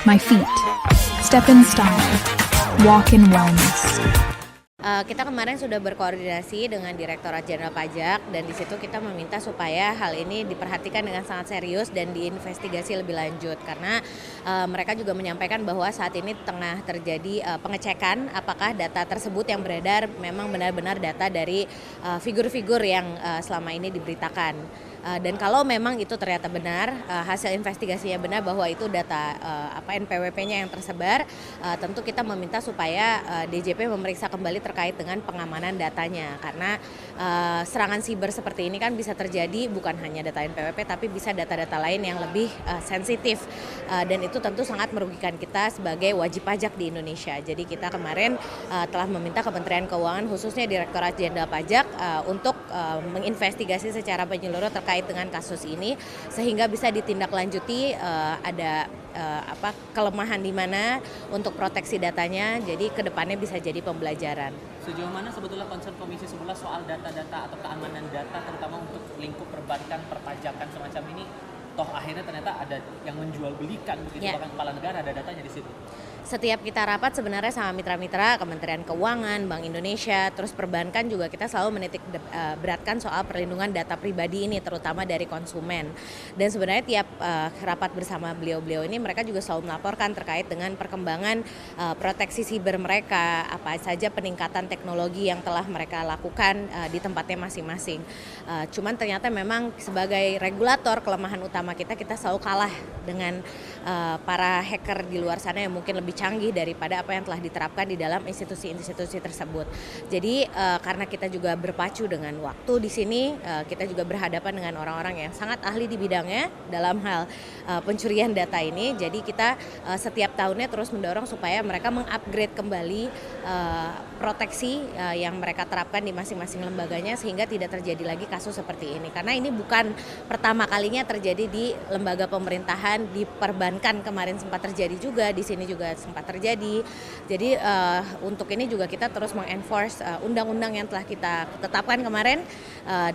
My feet. Step in style. Walk in wellness. Kita kemarin sudah berkoordinasi dengan Direktorat Jenderal Pajak dan di situ kita meminta supaya hal ini diperhatikan dengan sangat serius dan diinvestigasi lebih lanjut karena mereka juga menyampaikan bahwa saat ini tengah terjadi pengecekan apakah data tersebut yang beredar memang benar-benar data dari figur-figur yang selama ini diberitakan. Dan kalau memang itu ternyata benar, hasil investigasinya benar bahwa itu data NPWP-nya yang tersebar, tentu kita meminta supaya DJP memeriksa kembali terkait dengan pengamanan datanya karena serangan siber seperti ini kan bisa terjadi bukan hanya data NPWP tapi bisa data-data lain yang lebih sensitif dan itu tentu sangat merugikan kita sebagai wajib pajak di Indonesia. Jadi kita kemarin telah meminta Kementerian Keuangan khususnya Direktorat Jenderal Pajak untuk menginvestigasi secara menyeluruh terkait dengan kasus ini sehingga bisa ditindaklanjuti ada kelemahan di mana untuk proteksi datanya, jadi kedepannya bisa jadi pembelajaran. Sejauh mana sebetulnya concern Komisi 11 soal data-data atau keamanan data terutama untuk lingkup perbankan, perpajakan semacam ini? Toh akhirnya ternyata ada yang menjual belikan begitu, bahkan kepala negara ada datanya di situ. Setiap kita rapat sebenarnya sama mitra-mitra Kementerian Keuangan, Bank Indonesia, terus perbankan juga kita selalu menitik beratkan soal perlindungan data pribadi ini terutama dari konsumen. Dan sebenarnya tiap rapat bersama beliau-beliau ini mereka juga selalu melaporkan terkait dengan perkembangan proteksi siber mereka, apa saja peningkatan teknologi yang telah mereka lakukan di tempatnya masing-masing. Cuman ternyata memang sebagai regulator kelemahan utama kita selalu kalah dengan para hacker di luar sana yang mungkin lebih canggih daripada apa yang telah diterapkan di dalam institusi-institusi tersebut. Jadi karena kita juga berpacu dengan waktu di sini, kita juga berhadapan dengan orang-orang yang sangat ahli di bidangnya dalam hal pencurian data ini. Jadi kita setiap tahunnya terus mendorong supaya mereka mengupgrade kembali proteksi yang mereka terapkan di masing-masing lembaganya sehingga tidak terjadi lagi kasus seperti ini. Karena ini bukan pertama kalinya terjadi di lembaga pemerintahan, di perbankan kemarin sempat terjadi juga, di sini juga sempat terjadi. Jadi untuk ini juga kita terus mengenforce undang-undang yang telah kita tetapkan kemarin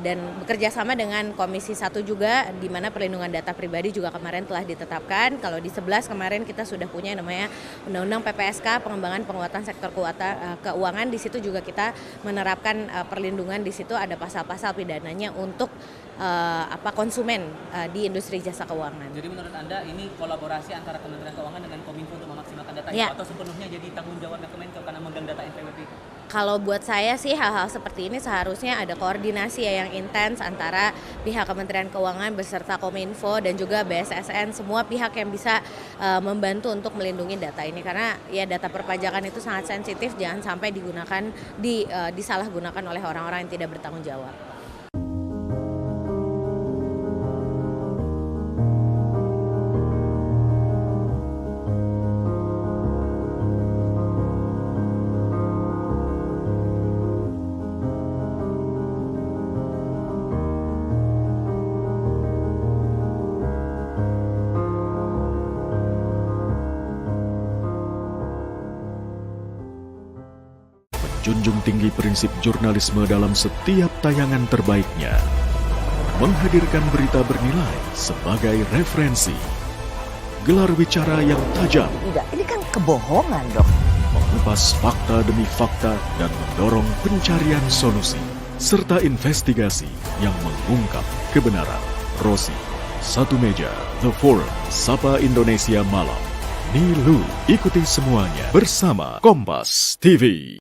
dan bekerja sama dengan Komisi 1 juga di mana perlindungan data pribadi juga kemarin telah ditetapkan. Kalau di 11 kemarin kita sudah punya namanya Undang-Undang PPSK, pengembangan penguatan sektor keuangan. Di situ juga kita menerapkan perlindungan, di situ ada pasal-pasal pidananya untuk konsumen di industri jasa keuangan. Jadi menurut Anda ini kolaborasi antara Kementerian Keuangan dengan Kominfo untuk memaksimalkan data itu atau sepenuhnya jadi tanggung jawabnya Kemenko karena megang data NPWP? Kalau buat saya sih hal-hal seperti ini seharusnya ada koordinasi yang intens antara pihak Kementerian Keuangan beserta Kominfo dan juga BSSN, semua pihak yang bisa membantu untuk melindungi data ini karena ya data perpajakan itu sangat sensitif, jangan sampai disalahgunakan oleh orang-orang yang tidak bertanggung jawab. Junjung tinggi prinsip jurnalisme dalam setiap tayangan terbaiknya. Menghadirkan berita bernilai sebagai referensi. Gelar bicara yang tajam. Tidak, ini kan kebohongan dong. Mengupas fakta demi fakta dan mendorong pencarian solusi. Serta investigasi yang mengungkap kebenaran. Rosi, Satu Meja, The Forum, Sapa Indonesia Malam. Nilu, ikuti semuanya bersama Kompas TV.